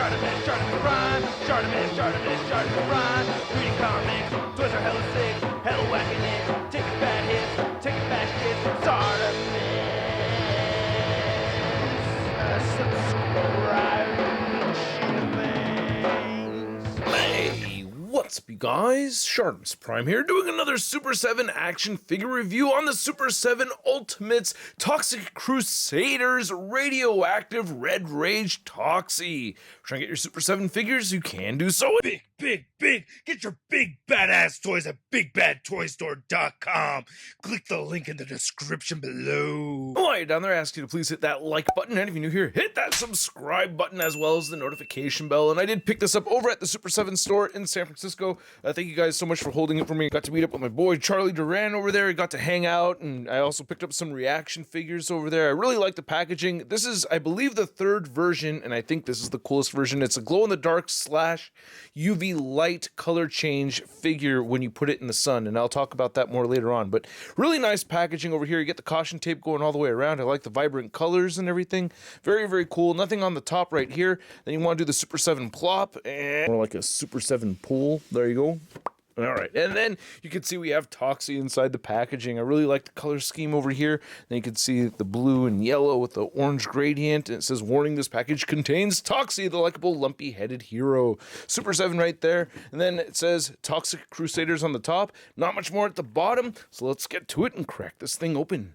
ShartimusPrime, ShartimusPrime. Reading comics, toys are hella sick, hella whacking it, taking bad hits, taking bad shit. Subscribe. Hey, what's up, you guys? ShartimusPrime here, doing another Super 7 action figure review on the Super 7 Ultimates Toxic Crusaders Radioactive Red Rage Toxie. Trying to get your Super 7 figures? You can do so. Big. Get your big badass toys at BigBadToyStore.com. Click the link in the description below. While you're down there, I ask you to please hit that like button, and if you're new here, hit that subscribe button as well as the notification bell. And I did pick this up over at the Super 7 store in San Francisco. Thank you guys so much for holding it for me. I got to meet up with my boy Charlie Duran over there. I got to hang out, and I also picked up some reaction figures over there. I really like the packaging. This is, I believe, the third version, and I think this is the coolest version. It's a glow-in-the-dark / UV light color change figure when you put it in the sun, and I'll talk about that more later on. But really nice packaging over here. You get the caution tape going all the way around. I like the vibrant colors and everything. Very cool. Nothing on the top right here. Then you want to do the Super 7 plop and more like a Super 7 pull. There you go. All right, and then you can see we have Toxie inside the packaging. I really like the color scheme over here. Then you can see the blue and yellow with the orange gradient. And it says, warning, this package contains Toxie, the likable, lumpy-headed hero. Super 7 right there. And then it says Toxic Crusaders on the top. Not much more at the bottom. So let's get to it and crack this thing open.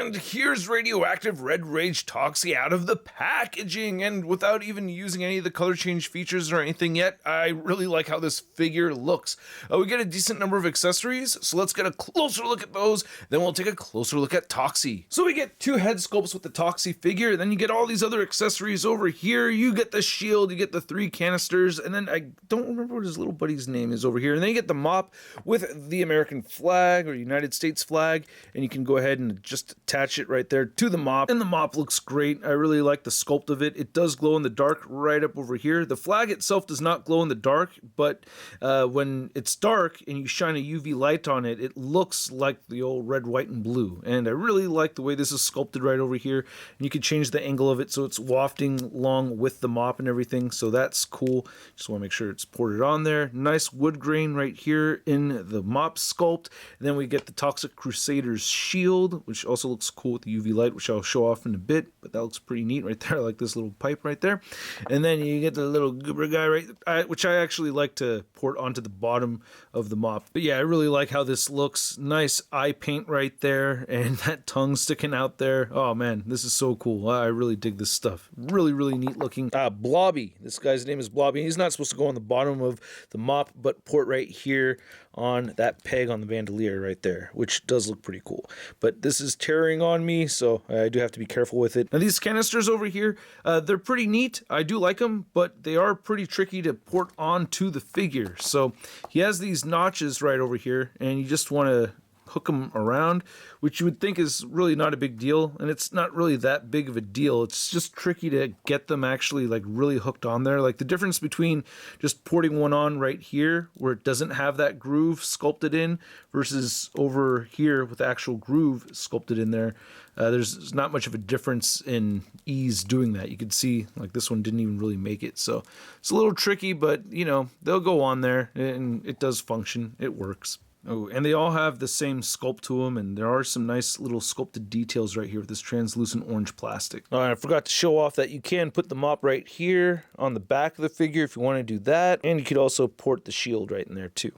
And here's Radioactive Red Rage Toxie out of the packaging, and without even using any of the color change features or anything yet, I really like how this figure looks. We get a decent number of accessories, so let's get a closer look at those, then we'll take a closer look at Toxie. So we get 2 head sculpts with the Toxie figure, then you get all these other accessories over here. You get the shield, you get the 3 canisters, and then I don't remember what his little buddy's name is over here, and then you get the mop with the American flag or United States flag, and you can go ahead and just attach it right there to the mop, and the mop looks great. I really like the sculpt of it. It does glow in the dark right up over here. The flag itself does not glow in the dark, but when it's dark and you shine a UV light on it, it looks like the old red, white, and blue. And I really like the way this is sculpted right over here. And you can change the angle of it so it's wafting along with the mop and everything, so that's cool. Just want to make sure it's ported on there. Nice wood grain right here in the mop sculpt. And then we get the Toxic Crusaders shield, which also looks cool with the UV light, which I'll show off in a bit, but that looks pretty neat right there. I like this little pipe right there. And then you get the little goober guy which I actually like to port onto the bottom of the mop. But yeah, I really like how this looks. Nice eye paint right there, and that tongue sticking out there. Oh man, this is so cool. I really dig this stuff. Really neat looking. Blobby. This guy's name is Blobby. He's not supposed to go on the bottom of the mop, but port right here on that peg on the bandolier right there, which does look pretty cool. But this is tearing on me, so I do have to be careful with it. Now these canisters over here, they're pretty neat. I do like them, but they are pretty tricky to port onto the figure. So he has these notches right over here, and you just want to hook them around, which you would think is really not a big deal, and it's not really that big of a deal. It's just tricky to get them actually like really hooked on there. Like the difference between just porting one on right here where it doesn't have that groove sculpted in versus over here with the actual groove sculpted in there, there's not much of a difference in ease doing that. You can see like this one didn't even really make it, so it's a little tricky, but you know, they'll go on there and it does function. It works. Oh, and they all have the same sculpt to them, and there are some nice little sculpted details right here with this translucent orange plastic. I forgot to show off that you can put the mop right here on the back of the figure if you want to do that, and you could also port the shield right in there too.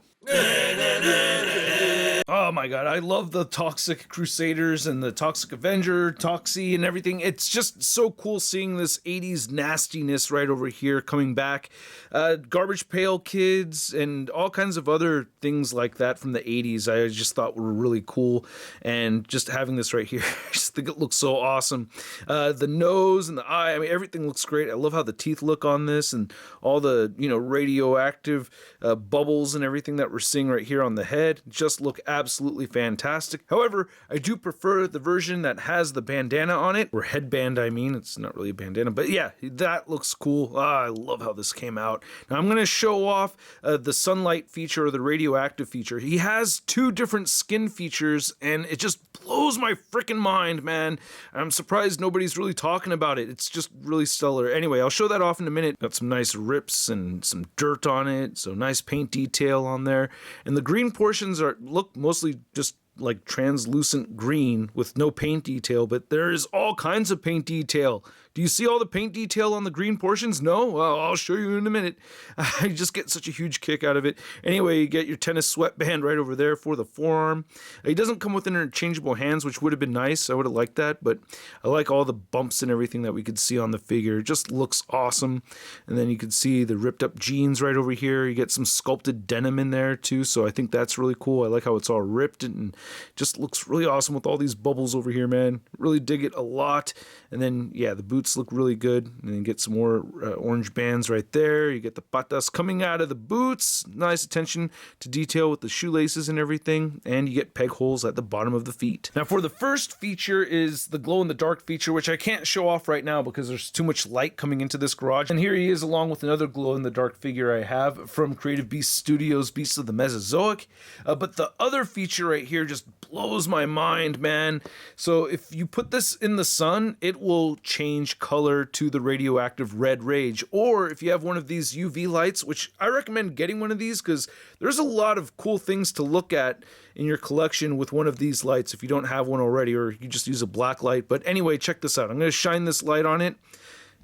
Oh my god, I love the Toxic Crusaders and the Toxic Avenger, Toxie and everything. It's just so cool seeing this 80s nastiness right over here coming back. Garbage Pail Kids and all kinds of other things like that from the 80s I just thought were really cool. And just having this right here, I just think it looks so awesome. The nose and the eye, I mean, everything looks great. I love how the teeth look on this and all the, you know, radioactive bubbles and everything that we're seeing right here on the head just look absolutely fantastic. However, I do prefer the version that has the bandana on it, or headband I mean. It's not really a bandana, but yeah, that looks cool. I love how this came out. Now I'm going to show off the sunlight feature or the radioactive feature. He has two different skin features and it just blows my freaking mind, man. I'm surprised nobody's really talking about it. It's just really stellar. Anyway, I'll show that off in a minute. Got some nice rips and some dirt on it, so nice paint detail on there. And the green portions look mostly just like translucent green with no paint detail, but there is all kinds of paint detail. Do you see all the paint detail on the green portions? No? Well, I'll show you in a minute. I just get such a huge kick out of it. Anyway, you get your tennis sweatband right over there for the forearm. He doesn't come with interchangeable hands, which would have been nice. I would have liked that, but I like all the bumps and everything that we could see on the figure. It just looks awesome. And then you can see the ripped up jeans right over here. You get some sculpted denim in there too, so I think that's really cool. I like how it's all ripped and just looks really awesome with all these bubbles over here, man. Really dig it a lot. And then, yeah, the boots look really good. And then you get some more orange bands right there. You get the patas coming out of the boots. Nice attention to detail with the shoelaces and everything. And you get peg holes at the bottom of the feet. Now, for the first feature is the glow-in-the-dark feature, which I can't show off right now because there's too much light coming into this garage. And here he is along with another glow-in-the-dark figure I have from Creative Beast Studios, Beasts of the Mesozoic. But the other feature right here just blows my mind, man. So if you put this in the sun, it will change color to the radioactive red rage. Or if you have one of these UV lights, which I recommend getting one of these because there's a lot of cool things to look at in your collection with one of these lights if you don't have one already, or you just use a black light. But anyway, check this out. I'm going to shine this light on it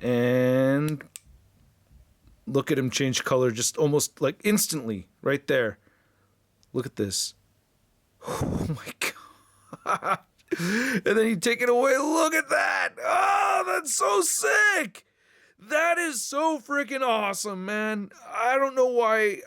and look at him change color just almost like instantly right there. Look at this. Oh my god. And then you take it away. Look at that. Oh, that's so sick. That is so freaking awesome, man. I don't know why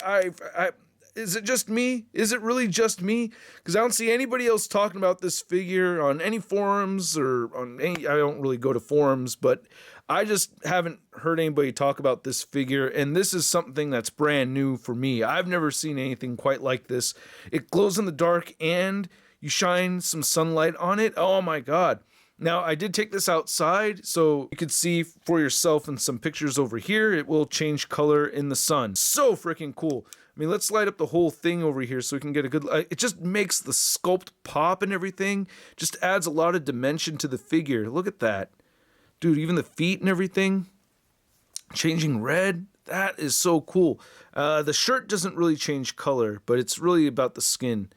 is it just me? Is it really just me? Because I don't see anybody else talking about this figure on any forums or on any. I don't really go to forums, but I just haven't heard anybody talk about this figure, and this is something that's brand new for me. I've never seen anything quite like this. It glows in the dark, and you shine some sunlight on it. Oh my god. Now, I did take this outside, so you could see for yourself in some pictures over here. It will change color in the sun. So freaking cool. I mean, let's light up the whole thing over here so we can get a good... It just makes the sculpt pop and everything. Just adds a lot of dimension to the figure. Look at that. Dude, even the feet and everything. Changing red. That is so cool. The shirt doesn't really change color, but it's really about the skin.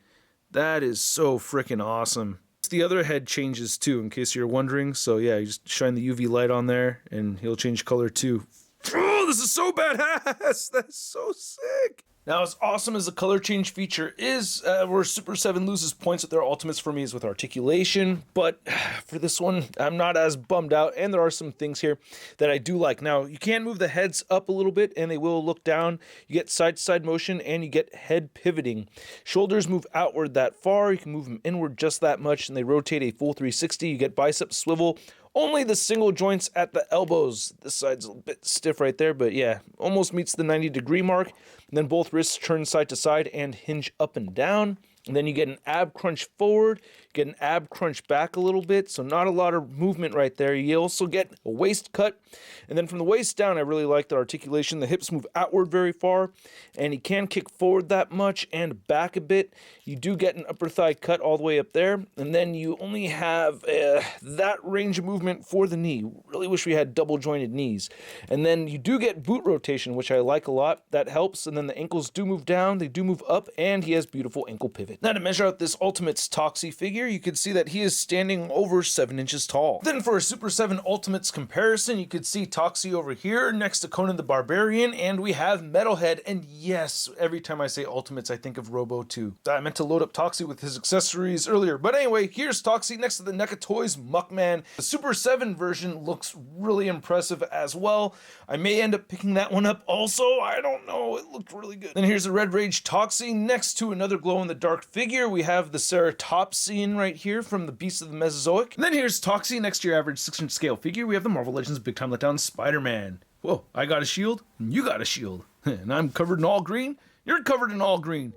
That is so freaking awesome. The other head changes too, in case you're wondering. So yeah, you just shine the UV light on there and he'll change color too. Oh, this is so badass. That's so sick. Now, as awesome as the color change feature is, where Super7 loses points with their ultimates for me is with Articulation, but for this one, I'm not as bummed out, and there are some things here that I do like. Now, you can move the heads up a little bit, and they will look down. You get side-to-side motion, and you get head pivoting. Shoulders move outward that far. You can move them inward just that much, and they rotate a full 360. You get bicep swivel. Only the single joints at the elbows. This side's a bit stiff right there, but yeah, almost meets the 90-degree mark. And then both wrists turn side to side and hinge up and down. And then you get an ab crunch forward, you get an ab crunch back a little bit, so not a lot of movement right there. You also get a waist cut, and then from the waist down, I really like the articulation. The hips move outward very far, and you can kick forward that much and back a bit. You do get an upper thigh cut all the way up there, and then you only have that range of movement for the knee. Really wish we had double jointed knees. And then you do get boot rotation, which I like a lot. That helps, and then the ankles do move down, they do move up, and he has beautiful ankle pivot. Now, to measure out this Ultimates Toxie figure, you can see that he is standing over 7 inches tall. Then for a Super7 Ultimates comparison, you could see Toxie over here next to Conan the Barbarian, and we have Metalhead. And yes, every time I say Ultimates, I think of Robo 2. I meant to load up Toxie with his accessories earlier, but anyway, here's Toxie next to the NECA Toys Muckman. The Super7 version looks really impressive as well. I may end up picking that one up also. I don't know. It looked really good. Then here's the Red Rage Toxie next to another glow-in-the-dark figure. We have the Ceratopsian right here from the Beasts of the Mesozoic. And then here's Toxie next to your average 6-inch scale figure. We have the Marvel Legends Big Time Letdown Spider-Man. Whoa, I got a shield, and you got a shield. And I'm covered in all green. You're covered in all green.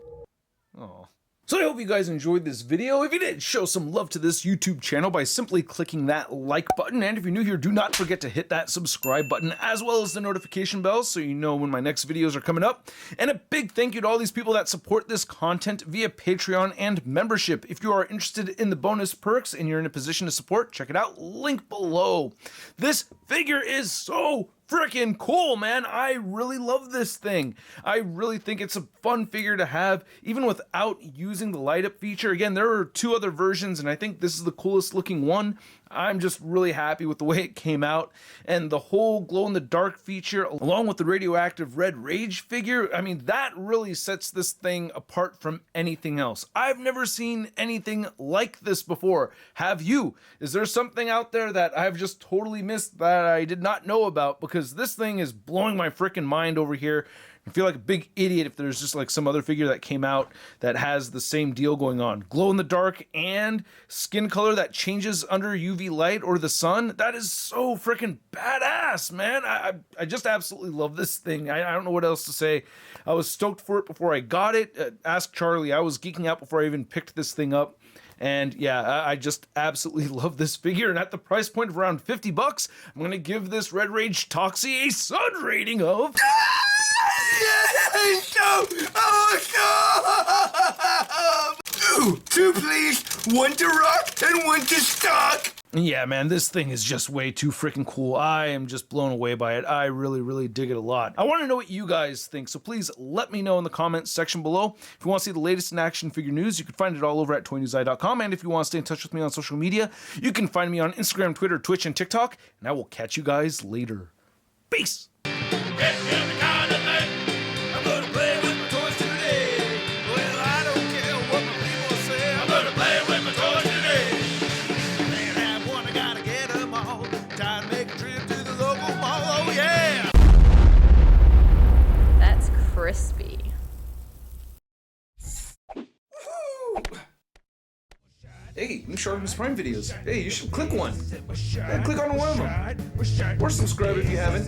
Oh. So I hope you guys enjoyed this video. If you did, show some love to this YouTube channel by simply clicking that like button. And if you're new here, do not forget to hit that subscribe button as well as the notification bell so you know when my next videos are coming up. And a big thank you to all these people that support this content via Patreon and membership. If you are interested in the bonus perks and you're in a position to support, check it out, link below. This figure is so freaking cool, man. I really love this thing. I really think it's a fun figure to have, even without using the light up feature. Again, there are 2 other versions, and I think this is the coolest looking one. I'm just really happy with the way it came out, and the whole glow in the dark feature, along with the radioactive red rage figure. I mean, that really sets this thing apart from anything else. I've never seen anything like this before. Have you? Is there something out there that I've just totally missed that I did not know about? Because this thing is blowing my freaking mind over here. I feel like a big idiot if there's just like some other figure that came out that has the same deal going on. Glow in the dark and skin color that changes under UV light or the sun. That is so freaking badass, man. I just absolutely love this thing. I don't know what else to say. I was stoked for it before I got it. Ask Charlie. I was geeking out before I even picked this thing up. And yeah, I just absolutely love this figure. And at the price point of around $50, I'm going to give this Red Rage Toxie a Sun rating of... Two, please. One to rock and one to stock. Yeah, man, this thing is just way too freaking cool. I am just blown away by it. I really dig it a lot. I want to know what you guys think, so please let me know in the comments section below. If you want to see the latest in action figure news, you can find it all over at toynewseye.com. And if you want to stay in touch with me on social media, you can find me on Instagram, Twitter, Twitch, and TikTok. And I will catch you guys later. Peace! Crispy. Hey, new ShartimusPrime videos. Hey, you should click one. Yeah, click on one of them. Or subscribe if you haven't.